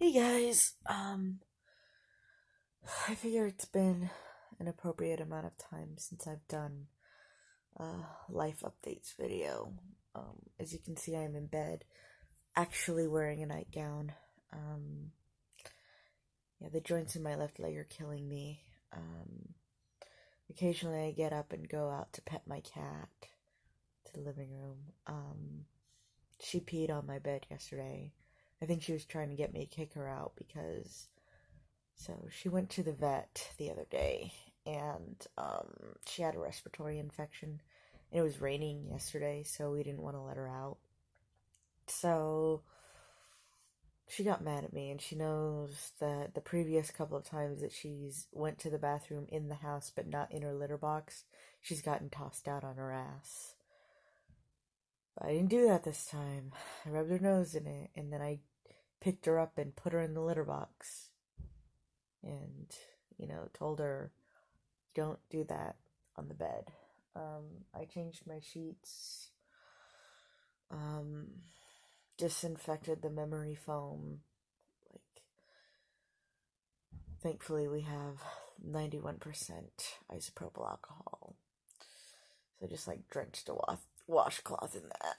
Hey guys, I figure it's been an appropriate amount of time since I've done a life updates video. As you can see, I'm in bed, actually wearing a nightgown. Yeah, the joints in my left leg are killing me. Occasionally I get up and go out to pet my cat to the living room. She peed on my bed yesterday. I think she was trying to get me to kick her out because So she went to the vet the other day, and she had a respiratory infection. And it was raining yesterday, so we didn't want to let her out. So she got mad at me, and she knows that the previous couple of times that she's went to the bathroom in the house but not in her litter box, she's gotten tossed out on her ass. But I didn't do that this time. I rubbed her nose in it, and then I picked her up and put her in the litter box. And, told her, don't do that on the bed. I changed my sheets, disinfected the memory foam. Like, thankfully, we have 91% isopropyl alcohol. So I just drenched a washcloth in that.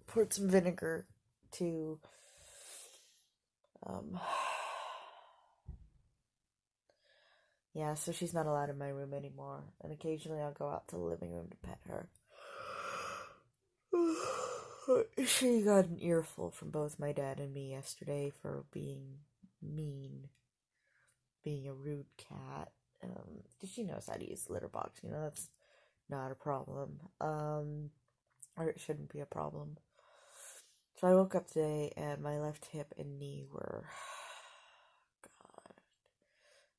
Poured some vinegar to yeah, so she's not allowed in my room anymore, and occasionally I'll go out to the living room to pet her. She got an earful from both my dad and me yesterday for being mean, being a rude cat. She knows how to use the litter box, that's not a problem. Or it shouldn't be a problem. So I woke up today and my left hip and knee were...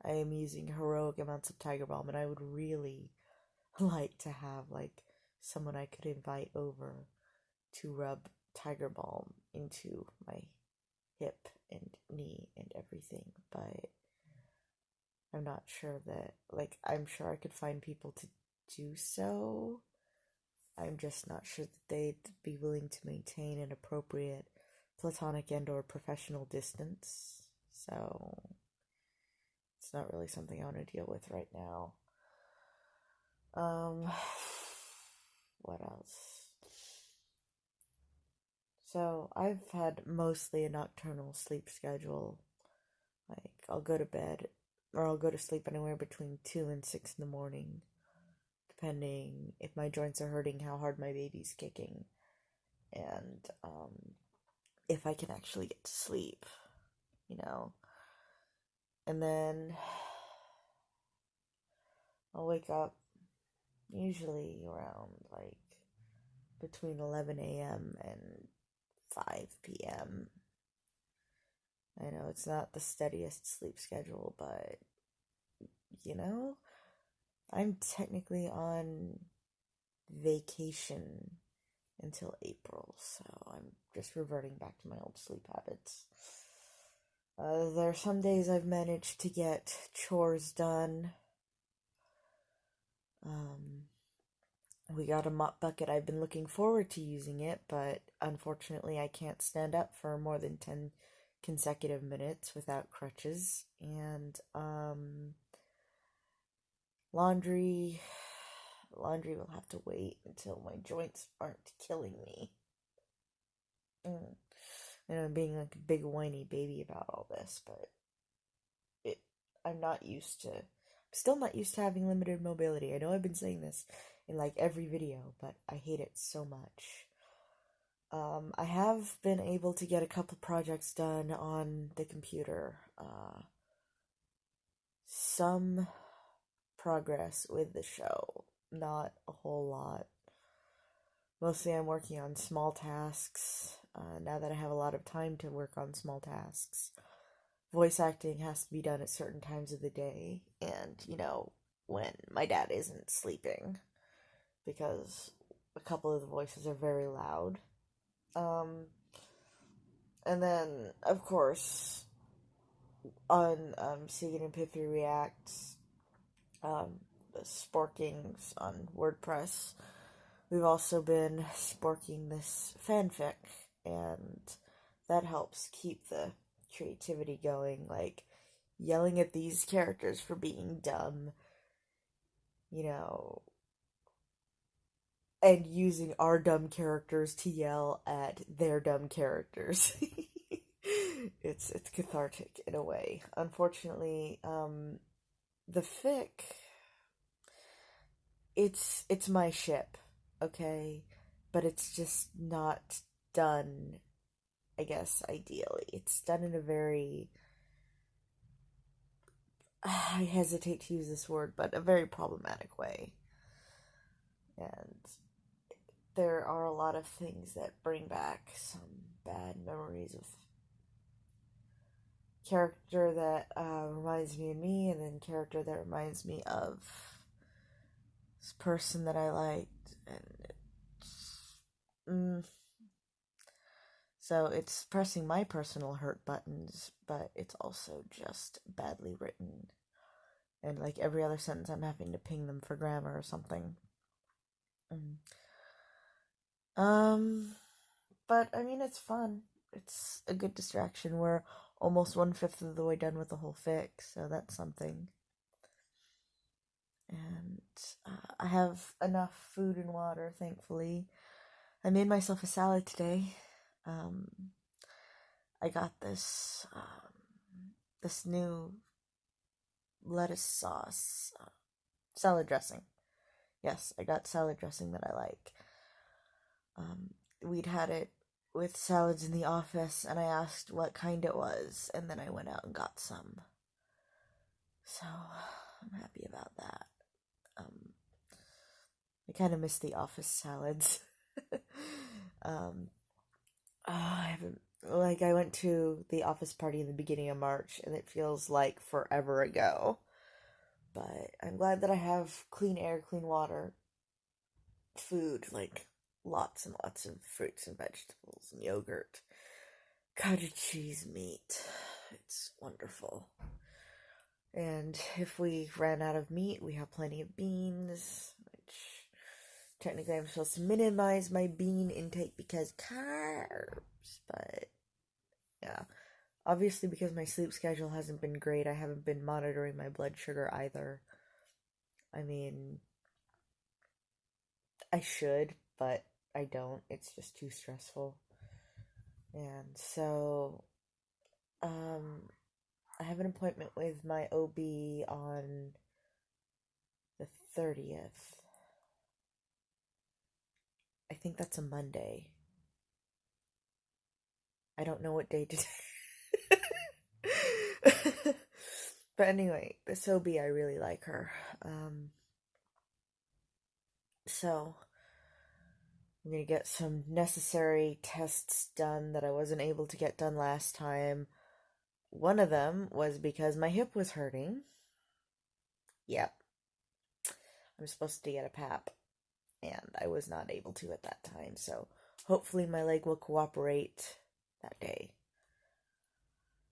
I am using heroic amounts of Tiger Balm, and I would really like to have someone I could invite over to rub Tiger Balm into my hip and knee and everything, but I'm not sure that I'm sure I could find people to do so. I'm just not sure that they'd be willing to maintain an appropriate platonic and or professional distance. So it's not really something I want to deal with right now. What else? So I've had mostly a nocturnal sleep schedule. I'll go to bed, or I'll go to sleep anywhere between 2 and 6 in the morning, depending if my joints are hurting, how hard my baby's kicking, and if I can actually get to sleep, And then I'll wake up usually around between 11 a.m. and 5 p.m. I know it's not the steadiest sleep schedule, but I'm technically on vacation until April, so I'm just reverting back to my old sleep habits. There are some days I've managed to get chores done. We got a mop bucket. I've been looking forward to using it, but unfortunately I can't stand up for more than 10 consecutive minutes without crutches. And laundry will have to wait until my joints aren't killing me. I'm being like a big whiny baby about all this, but I'm still not used to having limited mobility. I know I've been saying this in every video, but I hate it so much. I have been able to get a couple projects done on the computer. Some progress with the show, not a whole lot. Mostly I'm working on small tasks, now that I have a lot of time to work on small tasks. Voice acting has to be done at certain times of the day, and, when my dad isn't sleeping, because a couple of the voices are very loud. And then, of course, on Segan and Pithy Reacts, the sporkings on WordPress, we've also been sporking this fanfic, and that helps keep the creativity going, like yelling at these characters for being dumb, you know, and using our dumb characters to yell at their dumb characters. It's cathartic in a way. Unfortunately, the fic, it's my ship, okay? But it's just not done, I guess, ideally. It's done in a very, I hesitate to use this word, but a very problematic way. And there are a lot of things that bring back some bad memories of character that reminds me of me, and then character that reminds me of this person that I liked, and so it's pressing my personal hurt buttons, but it's also just badly written, and like every other sentence I'm having to ping them for grammar or something. But I mean, it's fun. It's a good distraction. We're almost 1/5 of the way done with the whole fic, so that's something. And I have enough food and water, thankfully. I made myself a salad today. I got this new lettuce sauce, salad dressing. Yes, I got salad dressing that I like. We'd had it with salads in the office, and I asked what kind it was, and then I went out and got some. So, I'm happy about that. I kind of miss the office salads. I went to the office party in the beginning of March, and it feels like forever ago. But I'm glad that I have clean air, clean water, food, like lots and lots of fruits and vegetables and yogurt, cottage cheese, meat. It's wonderful. And if we ran out of meat, we have plenty of beans, which technically I'm supposed to minimize my bean intake because carbs, but yeah. Obviously, because my sleep schedule hasn't been great, I haven't been monitoring my blood sugar either. I mean, I should, but I don't. It's just too stressful. And so, I have an appointment with my OB on the 30th. I think that's a Monday. I don't know what day today. But anyway, this OB, I really like her. So I'm gonna get some necessary tests done that I wasn't able to get done last time. One of them was because my hip was hurting. Yep. I'm supposed to get a PAP, and I was not able to at that time, so hopefully my leg will cooperate that day.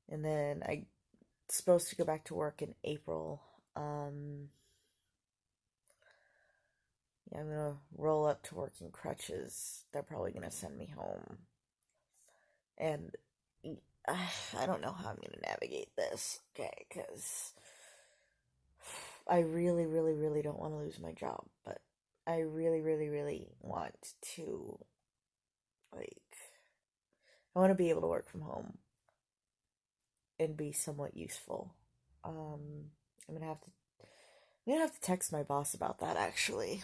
And then I'm supposed to go back to work in April. Yeah, I'm gonna roll up to work in crutches. They're probably gonna send me home. And I don't know how I'm gonna navigate this, okay, because I really, really, really don't want to lose my job, but I really, really, really want to, like, I want to be able to work from home and be somewhat useful. I'm gonna have to text my boss about that, actually.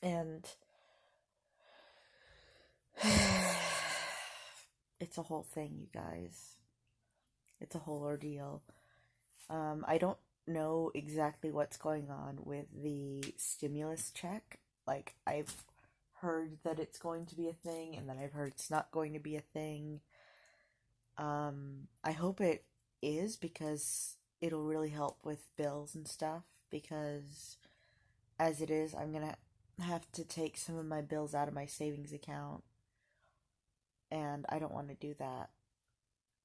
And it's a whole thing, you guys. It's a whole ordeal. I don't know exactly what's going on with the stimulus check. Like, I've heard that it's going to be a thing, and then I've heard it's not going to be a thing. I hope it is, because it'll really help with bills and stuff, because as it is, I'm gonna have to take some of my bills out of my savings account, and I don't want to do that.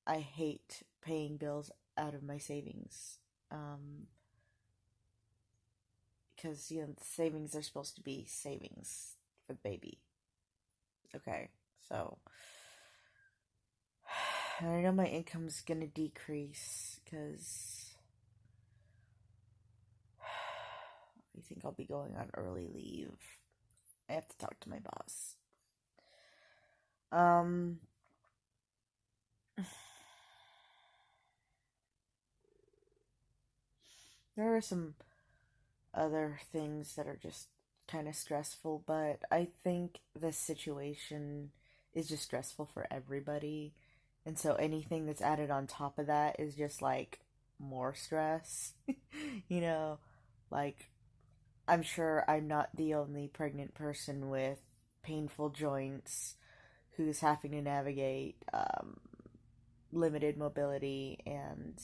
I hate paying bills out of my savings, because, you know, savings are supposed to be savings for the baby. Okay, so I know my income's gonna decrease because I think I'll be going on early leave. I have to talk to my boss. There are some other things that are just kind of stressful, but I think this situation is just stressful for everybody. And so anything that's added on top of that is just like more stress. you know, like I'm sure I'm not the only pregnant person with painful joints who's having to navigate limited mobility and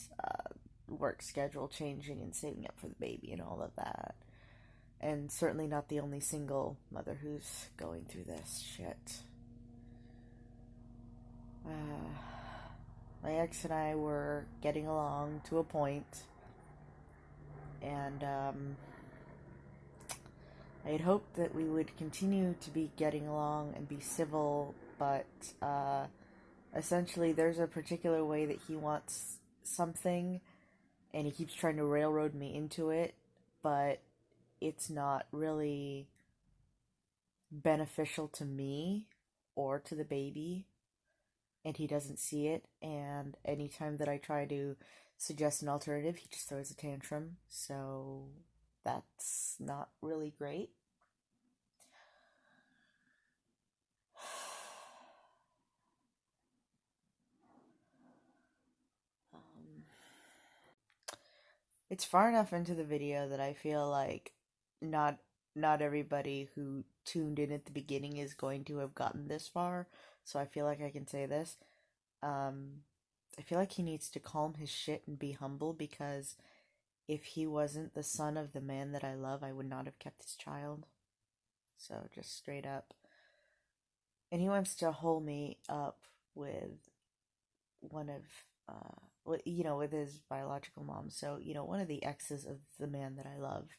work schedule changing and saving up for the baby and all of that. And certainly not the only single mother who's going through this shit. My ex and I were getting along to a point, and I had hoped that we would continue to be getting along and be civil, but essentially there's a particular way that he wants something, and he keeps trying to railroad me into it, but it's not really beneficial to me or to the baby, and he doesn't see it, and anytime that I try to suggest an alternative, he just throws a tantrum, so that's not really great. It's far enough into the video that I feel like not not everybody who tuned in at the beginning is going to have gotten this far, so I feel like I can say this. Um, I feel like he needs to calm his shit and be humble because if he wasn't the son of the man that I love, I would not have kept his child. So just straight up. And he wants to hold me up with one of with his biological mom. So, one of the exes of the man that I love.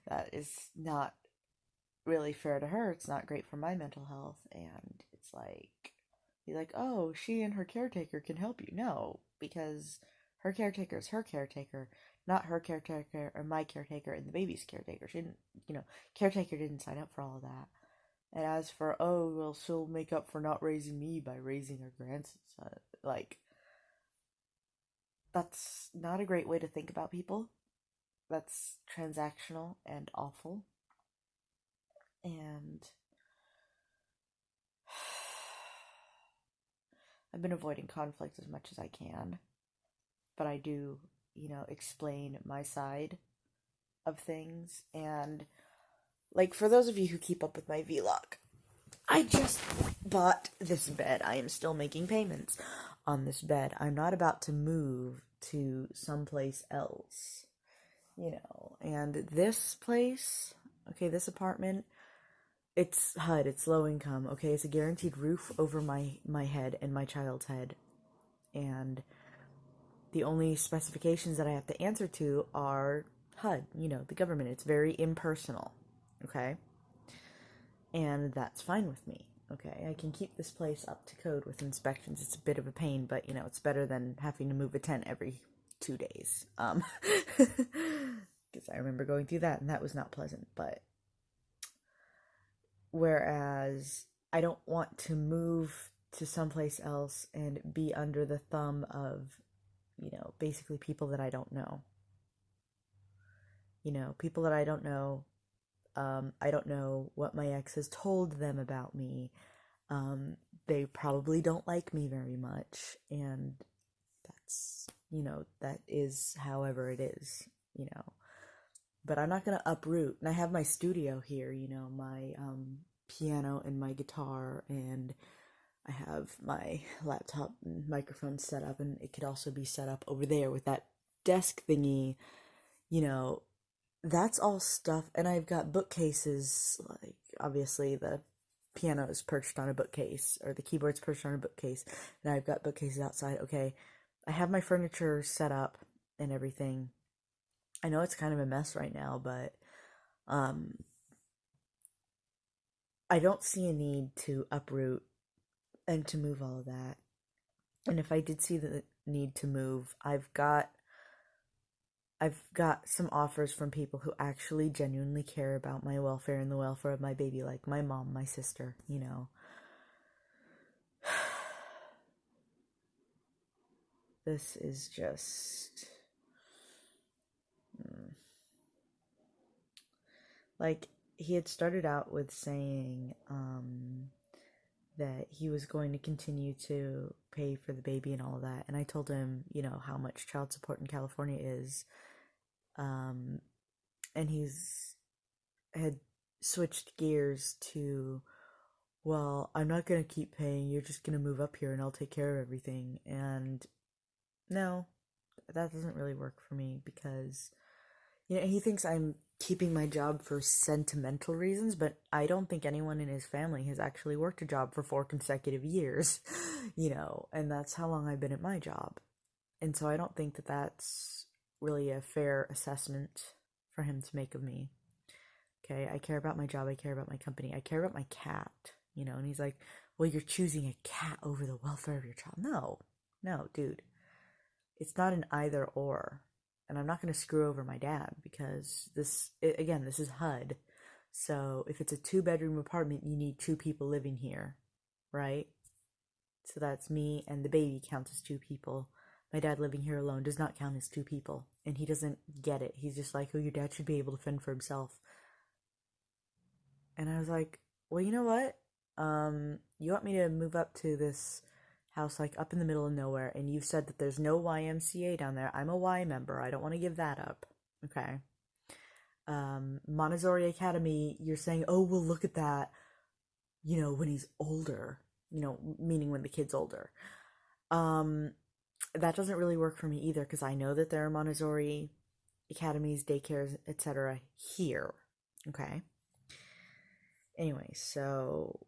That is not really fair to her. It's not great for my mental health. And it's like, he's like, oh, she and her caretaker can help you. No, because her caretaker is her caretaker, not her caretaker or my caretaker and the baby's caretaker. She didn't, caretaker didn't sign up for all of that. And as for, oh, well, she'll make up for not raising me by raising her grandson, like, that's not a great way to think about people. That's transactional and awful. And I've been avoiding conflict as much as I can. But I do, explain my side of things. And, like, for those of you who keep up with my vlog, I just bought this bed. I am still making payments on this bed. I'm not about to move to someplace else, and this place, okay, this apartment, it's HUD, it's low income, okay, it's a guaranteed roof over my head and my child's head, and the only specifications that I have to answer to are HUD, the government. It's very impersonal, okay? And that's fine with me, okay? I can keep this place up to code with inspections. It's a bit of a pain, but, it's better than having to move a tent every 2 days. Because I remember going through that, and that was not pleasant, but whereas I don't want to move to someplace else and be under the thumb of, basically people that I don't know. People that I don't know. I don't know what my ex has told them about me. They probably don't like me very much, and that's, that is however it is, But I'm not gonna uproot. And I have my studio here, my piano and my guitar, and I have my laptop and microphone set up, and it could also be set up over there with that desk thingy, that's all stuff. And I've got bookcases, like, obviously the piano is perched on a bookcase, or the keyboard's perched on a bookcase, and I've got bookcases outside. Okay, I have my furniture set up and everything. I know it's kind of a mess right now, but I don't see a need to uproot and to move all of that. And if I did see the need to move, I've got some offers from people who actually genuinely care about my welfare and the welfare of my baby, like my mom, my sister, you know. This is just like he had started out with saying that he was going to continue to pay for the baby and all of that. And I told him, you know, how much child support in California is. And he's had switched gears to, well, I'm not going to keep paying. You're just going to move up here and I'll take care of everything. And no, that doesn't really work for me because, you know, he thinks I'm keeping my job for sentimental reasons, but I don't think anyone in his family has actually worked a job for 4 consecutive years, you know, and that's how long I've been at my job. And so I don't think that that's really a fair assessment for him to make of me. Okay, I care about my job, I care about my company, I care about my cat, you know, and he's like, well, you're choosing a cat over the welfare of your child. No, dude. It's not an either or. And I'm not going to screw over my dad because this is HUD. So if it's a 2-bedroom apartment, you need 2 people living here, right? So that's me and the baby counts as 2 people. My dad living here alone does not count as 2 people. And he doesn't get it. He's just like, oh, your dad should be able to fend for himself. And I was like, well, you know what? You want me to move up to this house like up in the middle of nowhere, and you've said that there's no YMCA down there. I'm a Y member. I don't want to give that up. Okay. Montessori Academy, you're saying, oh, well, look at that, you know, when he's older, you know, meaning when the kid's older. That doesn't really work for me either because I know that there are Montessori academies, daycares, etc. here. Okay. Anyway, so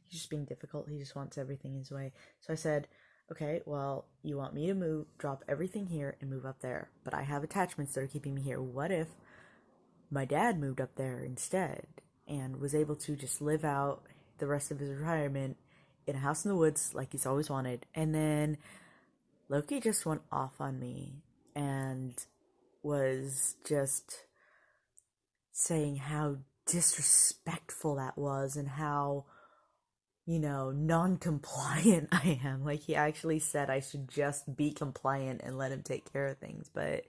he's just being difficult. He just wants everything his way. So I said, okay, well, you want me to drop everything here and move up there, but I have attachments that are keeping me here. What if my dad moved up there instead and was able to just live out the rest of his retirement in a house in the woods like he's always wanted? And then Loki just went off on me and was just saying how disrespectful that was and how, you know, non-compliant I am. Like, he actually said I should just be compliant and let him take care of things, but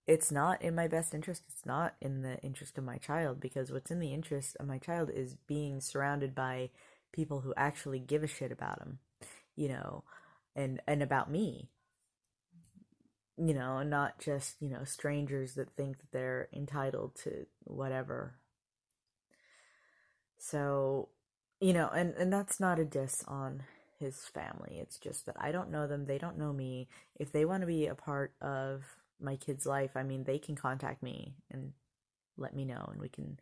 it's not in my best interest. It's not in the interest of my child, because what's in the interest of my child is being surrounded by people who actually give a shit about him, you know, and about me, you know, and not just, you know, strangers that think that they're entitled to whatever. So, you know, and that's not a diss on his family. It's just that I don't know them, they don't know me. If they want to be a part of my kid's life, I mean, they can contact me and let me know and we can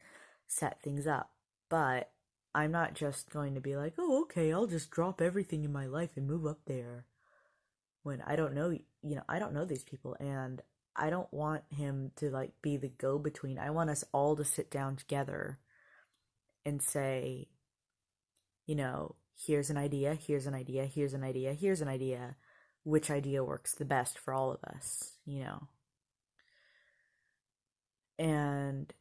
set things up. But I'm not just going to be like, oh, okay, I'll just drop everything in my life and move up there when I don't know, you know, I don't know these people, and I don't want him to like be the go-between. I want us all to sit down together and say, you know, here's an idea, here's an idea, here's an idea, here's an idea. Which idea works the best for all of us, you know? And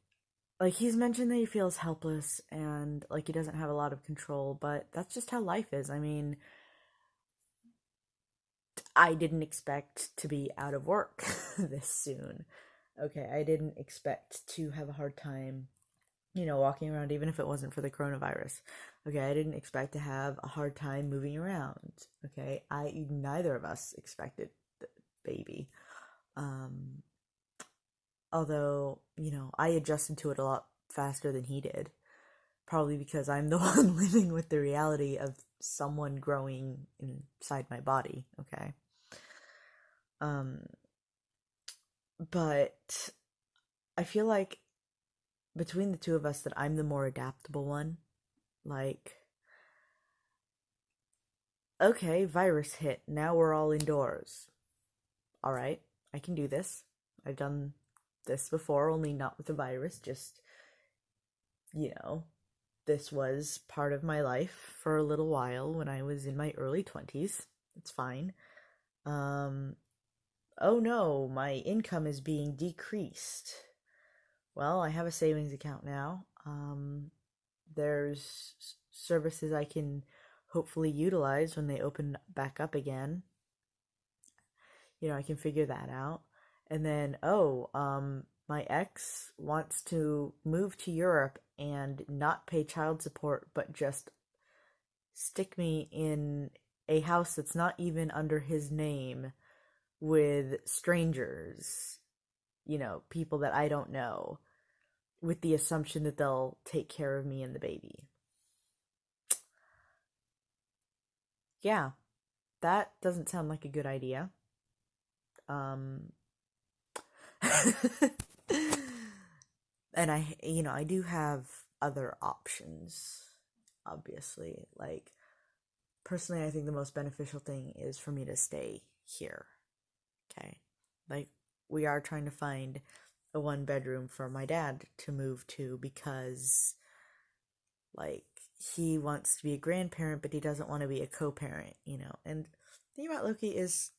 like, he's mentioned that he feels helpless and like he doesn't have a lot of control, but that's just how life is. I mean, I didn't expect to be out of work this soon. Okay, I didn't expect to have a hard time, you know, walking around even if it wasn't for the coronavirus. Okay, I didn't expect to have a hard time moving around. Okay, neither of us expected the baby. Although, you know, I adjusted to it a lot faster than he did. Probably because I'm the one living with the reality of someone growing inside my body, okay? But I feel like between the two of us that I'm the more adaptable one. Like, okay, virus hit. Now we're all indoors. All right, I can do this. I've done this before, only not with the virus, just, you know, this was part of my life for a little while when I was in my early 20s. It's fine. Oh no, my income is being decreased. Well, I have a savings account now. There's services I can hopefully utilize when they open back up again. I can figure that out. And then, my ex wants to move to Europe and not pay child support, but just stick me in a house that's not even under his name with strangers, people that I don't know, with the assumption that they'll take care of me and the baby. Yeah, that doesn't sound like a good idea. Um, and I do have other options, obviously. Like, personally, I think the most beneficial thing is for me to stay here. Okay? Like, we are trying to find a 1-bedroom for my dad to move to because, like, he wants to be a grandparent, but he doesn't want to be a co-parent, And the thing about Loki is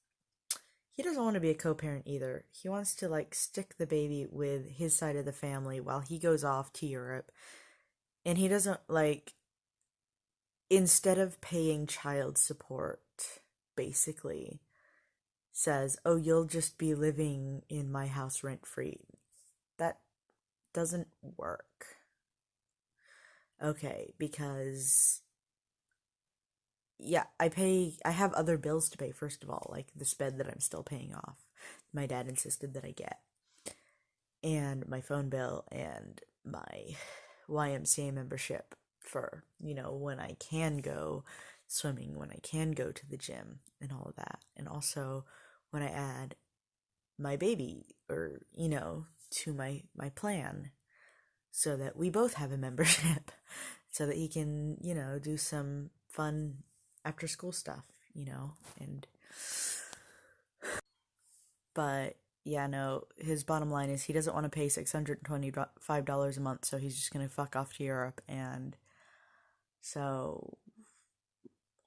he doesn't want to be a co-parent either. He wants to, like, stick the baby with his side of the family while he goes off to Europe. And he doesn't, like, instead of paying child support, basically, says, oh, you'll just be living in my house rent-free. That doesn't work. Okay, because yeah, I have other bills to pay, first of all, like the sped that I'm still paying off. My dad insisted that I get. And my phone bill and my YMCA membership for, when I can go swimming, when I can go to the gym and all of that. And also when I add my baby or, to my plan so that we both have a membership so that he can, do some fun after school stuff, and but yeah, no, his bottom line is he doesn't want to pay $625 a month, so he's just gonna fuck off to Europe, and so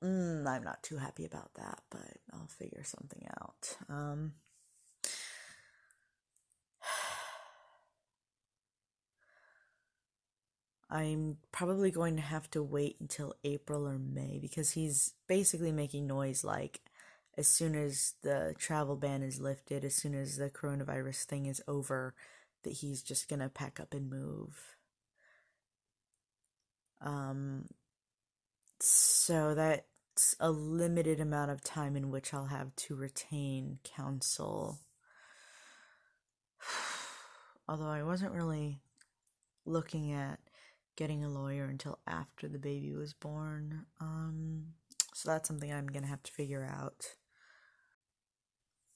I'm not too happy about that, but I'll figure something out. I'm probably going to have to wait until April or May because he's basically making noise like as soon as the travel ban is lifted, as soon as the coronavirus thing is over, that he's just gonna pack up and move. So that's a limited amount of time in which I'll have to retain counsel. Although I wasn't really looking at getting a lawyer until after the baby was born. So that's something I'm gonna have to figure out.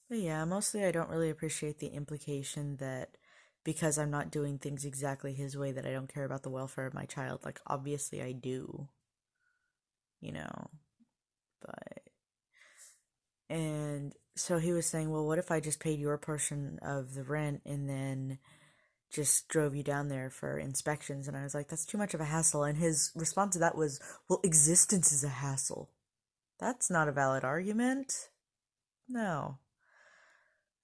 But yeah, mostly I don't really appreciate the implication that because I'm not doing things exactly his way that I don't care about the welfare of my child. Like, obviously I do. But... And so he was saying, well, what if I just paid your portion of the rent and then just drove you down there for inspections? And I was like, that's too much of a hassle. And his response to that was, well, existence is a hassle. That's not a valid argument. No.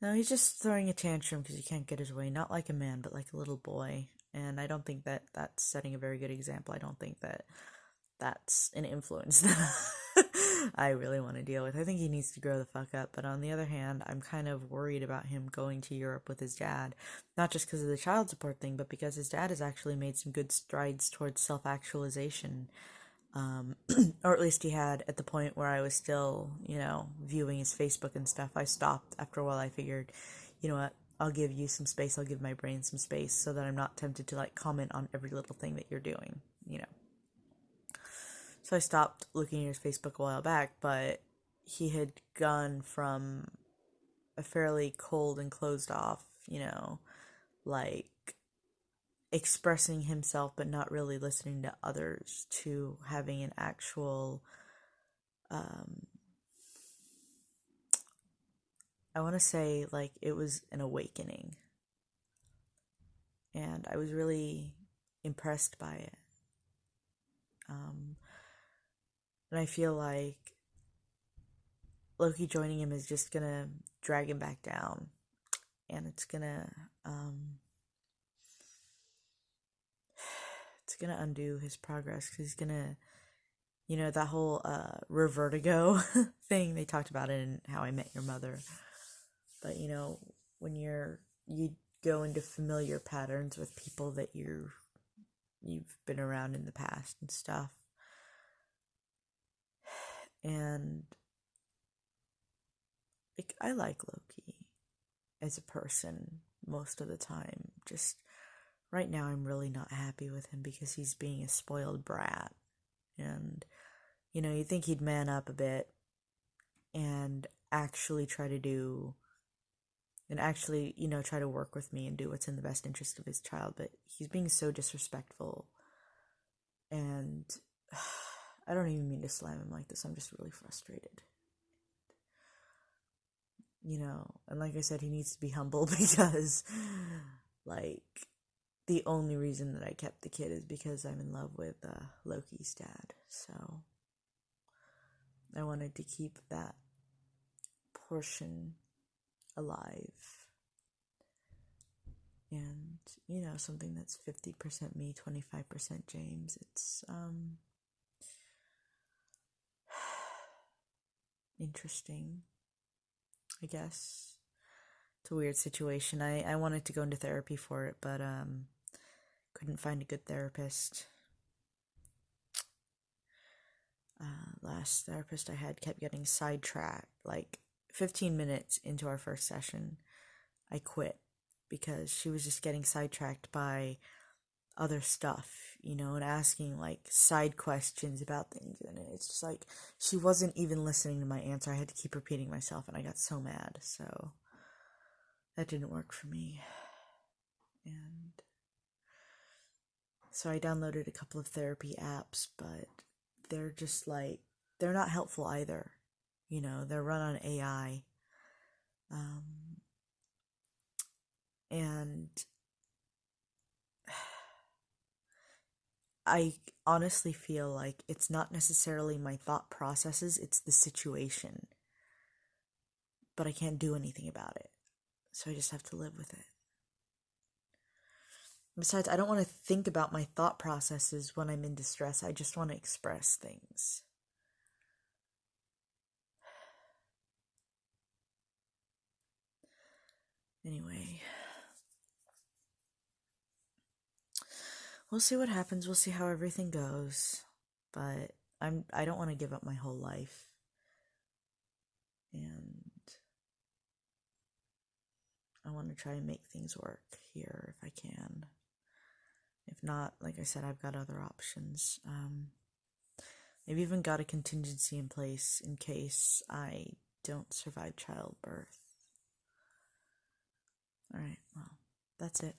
No, he's just throwing a tantrum because he can't get his way. Not like a man, but like a little boy. And I don't think that that's setting a very good example. I don't think that that's an influence that I really want to deal with. I think he needs to grow the fuck up. But on the other hand, I'm kind of worried about him going to Europe with his dad. Not just because of the child support thing, but because his dad has actually made some good strides towards self-actualization. Or at least he had at the point where I was still, viewing his Facebook and stuff. I stopped after a while. I figured, you know what, I'll give you some space. I'll give my brain some space so that I'm not tempted to, like, comment on every little thing that you're doing, So I stopped looking at his Facebook a while back, but he had gone from a fairly cold and closed off, like, expressing himself but not really listening to others, to having an actual I want to say, like, it was an awakening, and I was really impressed by it. And I feel like Loki joining him is just gonna drag him back down, and it's gonna undo his progress, because he's gonna, that whole revertigo thing, they talked about it in How I Met Your Mother. But when you go into familiar patterns with people that you've been around in the past and stuff, and like, I like Loki as a person most of the time. Just right now, I'm really not happy with him because he's being a spoiled brat. And, you'd think he'd man up a bit and actually try to work with me and do what's in the best interest of his child. But he's being so disrespectful. And I don't even mean to slam him like this. I'm just really frustrated. And like I said, he needs to be humble because, like, the only reason that I kept the kid is because I'm in love with Loki's dad. So I wanted to keep that portion alive. And, something that's 50% me, 25% James. It's interesting, I guess. It's a weird situation. I wanted to go into therapy for it, but couldn't find a good therapist. Last therapist I had kept getting sidetracked. Like 15 minutes into our first session, I quit because she was just getting sidetracked by other stuff, and asking like side questions about things, and it's just like she wasn't even listening to my answer. I had to keep repeating myself, and I got so mad. So that didn't work for me. And so I downloaded a couple of therapy apps, but they're just like, they're not helpful either. They're run on AI. And I honestly feel like it's not necessarily my thought processes, it's the situation. But I can't do anything about it. So I just have to live with it. Besides, I don't want to think about my thought processes when I'm in distress. I just want to express things. Anyway, we'll see what happens. We'll see how everything goes. But I don't want to give up my whole life. And I want to try and make things work here if I can. If not, like I said, I've got other options. I've even got a contingency in place in case I don't survive childbirth. Alright, well, that's it.